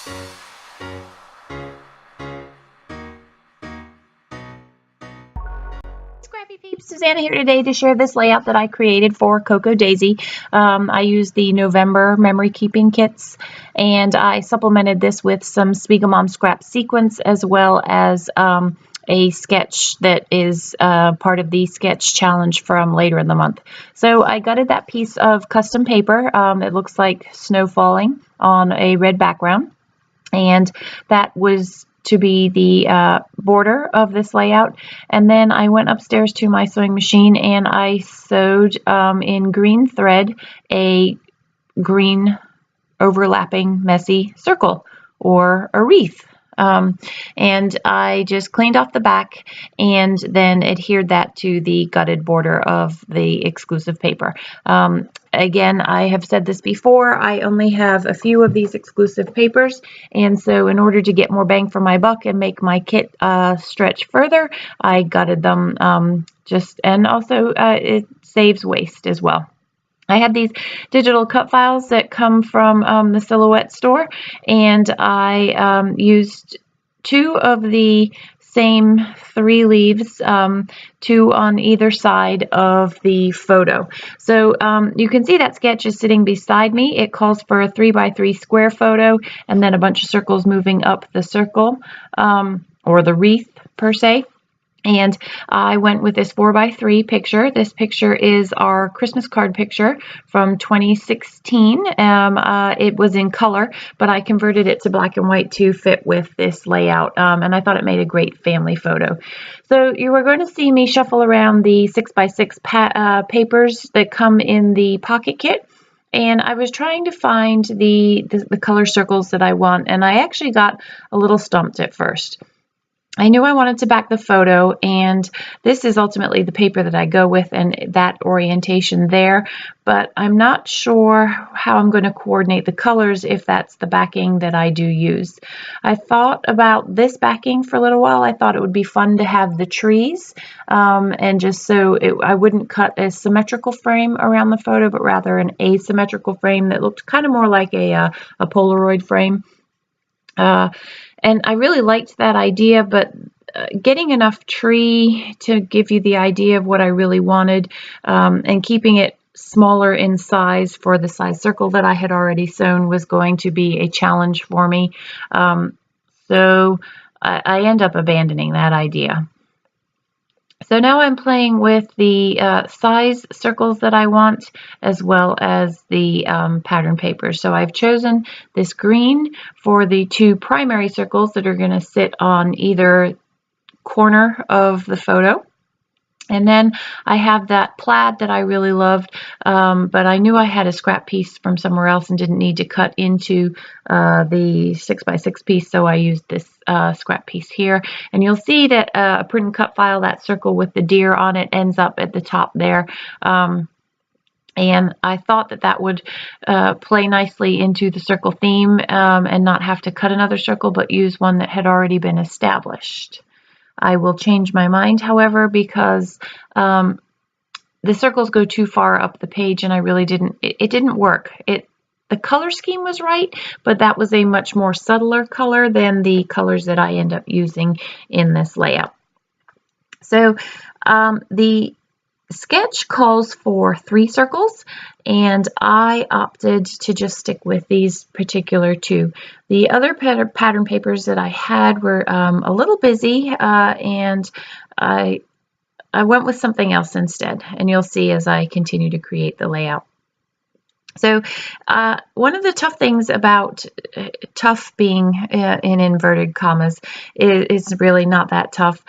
Scrappy Peeps, Suzanna here today to share this layout that I created for Coco Daisy. I used the November memory keeping kits, and I supplemented this with some SpiegelMom Scraps sequins, as well as a sketch that is part of the sketch challenge from later in the month. So I gutted that piece of custom paper. It looks like snow falling on a red background, and that was to be the border of this layout. And then I went upstairs to my sewing machine and I sewed in green thread a green overlapping messy circle, or a wreath. And I just cleaned off the back and then adhered that to the gutted border of the exclusive paper. Again, I have said this before, I only have a few of these exclusive papers, and so in order to get more bang for my buck and make my kit stretch further, I gutted them and also it saves waste as well. I had these digital cut files that come from the Silhouette store, and I used 2 of the same 3 leaves, 2 on either side of the photo. So you can see that sketch is sitting beside me. It calls for a 3x3 square photo and then a bunch of circles moving up the circle, or the wreath per se. And I went with this 4x3 picture. This picture is our Christmas card picture from 2016. It was in color, but I converted it to black and white to fit with this layout. And I thought it made a great family photo. So you are going to see me shuffle around the 6x6 papers that come in the pocket kit. And I was trying to find the color circles that I want. And I actually got a little stumped at first. I knew I wanted to back the photo, and this is ultimately the paper that I go with and that orientation there, but I'm not sure how I'm going to coordinate the colors if that's the backing that I do use. I thought about this backing for a little while. I thought it would be fun to have the trees, and just so I wouldn't cut a symmetrical frame around the photo, but rather an asymmetrical frame that looked kind of more like a Polaroid frame. And I really liked that idea, but getting enough tree to give you the idea of what I really wanted, and keeping it smaller in size for the size circle that I had already sewn was going to be a challenge for me. So I end up abandoning that idea. So now I'm playing with the size circles that I want, as well as the pattern paper. So I've chosen this green for the 2 primary circles that are going to sit on either corner of the photo. And then I have that plaid that I really loved, but I knew I had a scrap piece from somewhere else and didn't need to cut into the 6x6 piece, so I used this scrap piece here. And you'll see that a print and cut file, that circle with the deer on it, ends up at the top there. And I thought that that would play nicely into the circle theme, and not have to cut another circle, but use one that had already been established. I will change my mind, however, because the circles go too far up the page, and I really didn't, it didn't work. The color scheme was right, but that was a much more subtler color than the colors that I end up using in this layout. So the sketch calls for 3 circles, and I opted to just stick with these particular 2. The other pattern papers that I had were a little busy, and I went with something else instead, and you'll see as I continue to create the layout. So one of the tough things about tough being in inverted commas is really not that tough,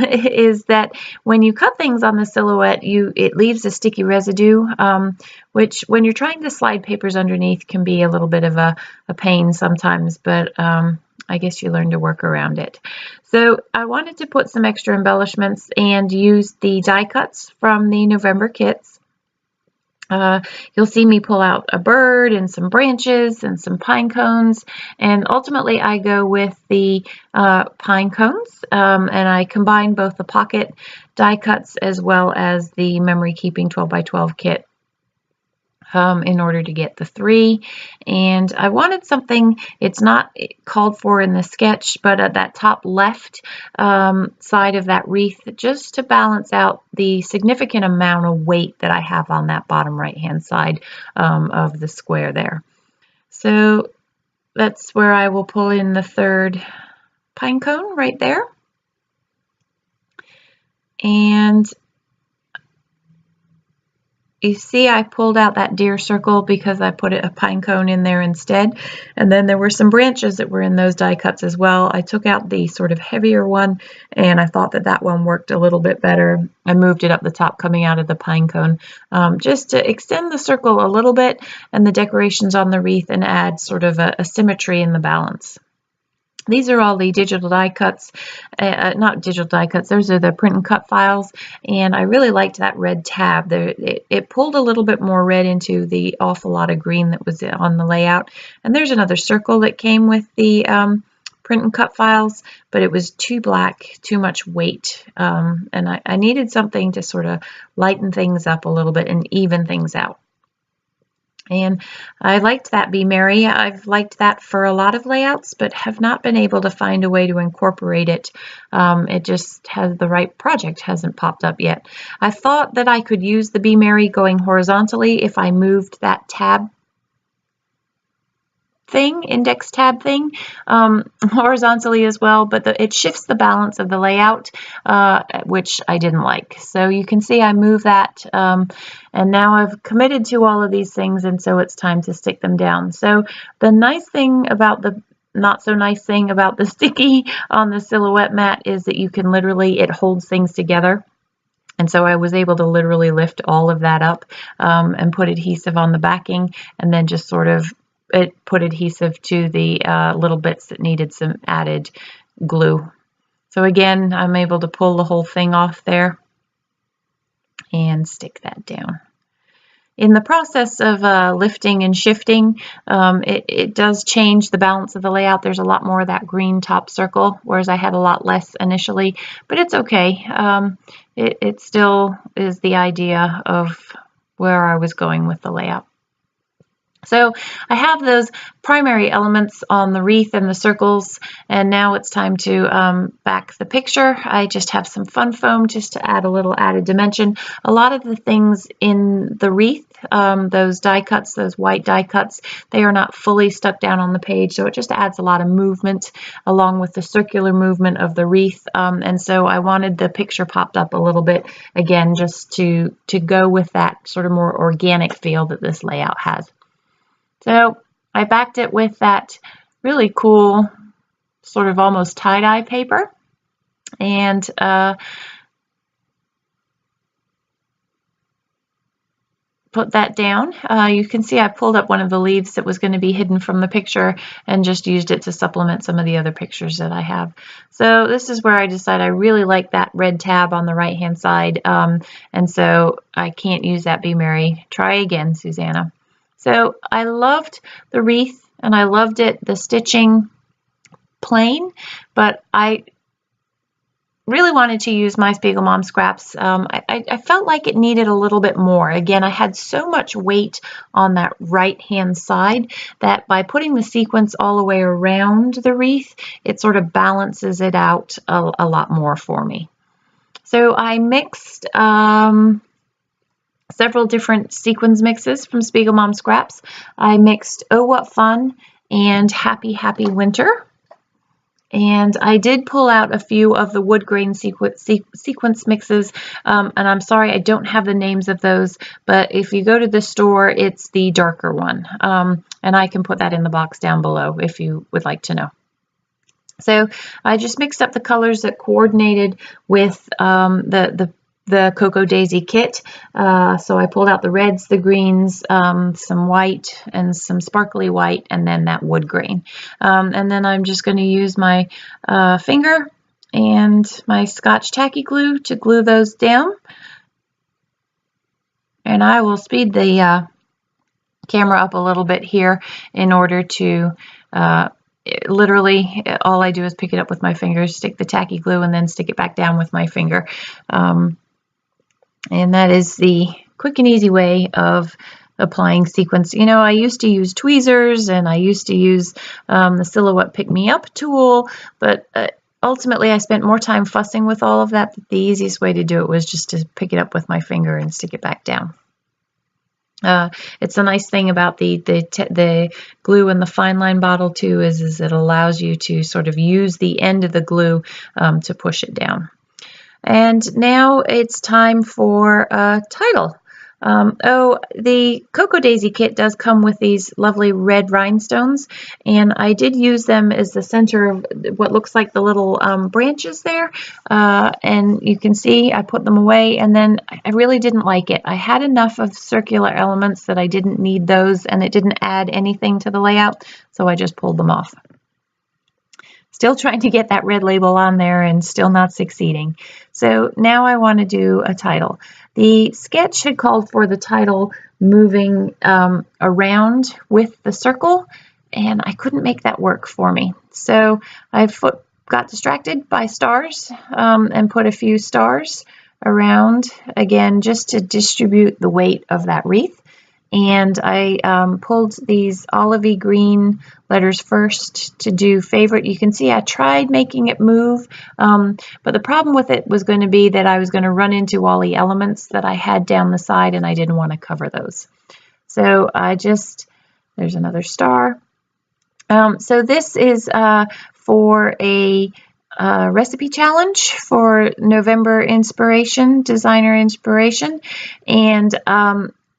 is that when you cut things on the Silhouette, it leaves a sticky residue, which when you're trying to slide papers underneath can be a little bit of a pain sometimes, but I guess you learn to work around it. So I wanted to put some extra embellishments and use the die cuts from the November kits. You'll see me pull out a bird and some branches and some pine cones, and ultimately I go with the pine cones, and I combine both the pocket die cuts as well as the memory keeping 12x12 kit. in order to get the 3, and I wanted something, it's not called for in the sketch, but at that top left side of that wreath, just to balance out the significant amount of weight that I have on that bottom right hand side of the square there. So that's where I will pull in the 3rd pine cone right there. And you see I pulled out that deer circle because I put a pine cone in there instead. And then there were some branches that were in those die cuts as well. I took out the sort of heavier one, and I thought that that one worked a little bit better. I moved it up the top coming out of the pine cone just to extend the circle a little bit and the decorations on the wreath and add sort of a symmetry in the balance. These are all the digital die cuts, not digital die cuts, those are the print and cut files, and I really liked that red tab. It pulled a little bit more red into the awful lot of green that was on the layout. And there's another circle that came with the print and cut files, but it was too black, too much weight, and I needed something to sort of lighten things up a little bit and even things out. And I liked that Be Merry. I've liked that for a lot of layouts, but have not been able to find a way to incorporate it. It just has the right project hasn't popped up yet. I thought that I could use the Be Merry going horizontally if I moved that tab thing, index tab thing, horizontally as well, but it shifts the balance of the layout, which I didn't like. So you can see I move that, and now I've committed to all of these things, and so it's time to stick them down. So the nice thing about the not so nice thing about the sticky on the silhouette mat is that you can literally, it holds things together. And so I was able to literally lift all of that up and put adhesive on the backing, and then just sort of put adhesive to the little bits that needed some added glue. So again, I'm able to pull the whole thing off there and stick that down. In the process of lifting and shifting, it does change the balance of the layout. There's a lot more of that green top circle, whereas I had a lot less initially, but it's okay. It still is the idea of where I was going with the layout. So I have those primary elements on the wreath and the circles, and now it's time to back the picture. I just have some fun foam just to add a little added dimension. A lot of the things in the wreath, those die cuts, those white die cuts, they are not fully stuck down on the page, so it just adds a lot of movement along with the circular movement of the wreath, and so I wanted the picture popped up a little bit again just to go with that sort of more organic feel that this layout has. So I backed it with that really cool sort of almost tie-dye paper, and put that down. You can see I pulled up one of the leaves that was going to be hidden from the picture and just used it to supplement some of the other pictures that I have. So this is where I decided I really like that red tab on the right hand side, and so I can't use that Be Merry. Try again, Suzanna. So I loved the wreath, and I loved it, the stitching plain, but I really wanted to use my SpiegelMom Scraps. I felt like it needed a little bit more. Again, I had so much weight on that right-hand side that by putting the sequins all the way around the wreath, it sort of balances it out a lot more for me. So I mixed several different sequins mixes from SpiegelMom Scraps. I mixed Oh What Fun and Happy Happy Winter. And I did pull out a few of the wood grain sequence mixes, and I'm sorry I don't have the names of those, but if you go to the store, it's the darker one. And I can put that in the box down below if you would like to know. So I just mixed up the colors that coordinated with the Cocoa Daisy kit. So I pulled out the reds, the greens, some white and some sparkly white, and then that wood grain. And then I'm just going to use my finger and my Scotch tacky glue to glue those down. And I will speed the camera up a little bit here in order to literally all I do is pick it up with my fingers, stick the tacky glue, and then stick it back down with my finger. And that is the quick and easy way of applying sequins. You know, I used to use tweezers and I used to use the Silhouette Pick Me Up tool, but ultimately I spent more time fussing with all of that. The easiest way to do it was just to pick it up with my finger and stick it back down. It's a nice thing about the glue in the fine line bottle too is it allows you to sort of use the end of the glue to push it down. And now it's time for a title. The Cocoa Daisy kit does come with these lovely red rhinestones, and I did use them as the center of what looks like the little branches there, and you can see I put them away, and then I really didn't like it. I had enough of circular elements that I didn't need those, and it didn't add anything to the layout, so I just pulled them off. Still trying to get that red label on there and still not succeeding. So now I want to do a title. The sketch had called for the title moving around with the circle, and I couldn't make that work for me. So I got distracted by stars and put a few stars around, again, just to distribute the weight of that wreath. And I pulled these olivey green letters first to do favorite. You can see I tried making it move, but the problem with it was going to be that I was going to run into all the elements that I had down the side, and I didn't want to cover those. So there's another star. So this is for a recipe challenge for November inspiration, designer inspiration, and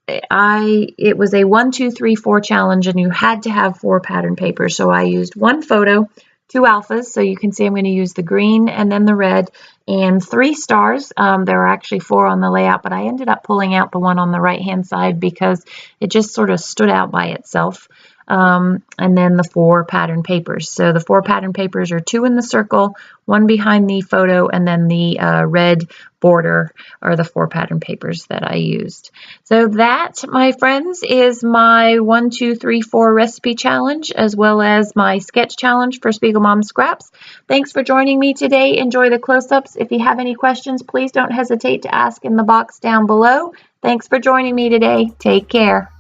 it was a 1, 2, 3, 4 challenge, and you had to have 4 pattern papers. So I used 1 photo, 2 alphas. So you can see I'm going to use the green and then the red, and 3 stars. There were actually 4 on the layout, but I ended up pulling out the one on the right hand side because it just sort of stood out by itself. And then the 4 pattern papers. So the 4 pattern papers are 2 in the circle, 1 behind the photo, and then the red border are the 4 pattern papers that I used. So that, my friends, is my 1, 2, 3, 4 recipe challenge, as well as my sketch challenge for SpiegelMom Scraps. Thanks for joining me today. Enjoy the close-ups. If you have any questions, please don't hesitate to ask in the box down below. Thanks for joining me today. Take care.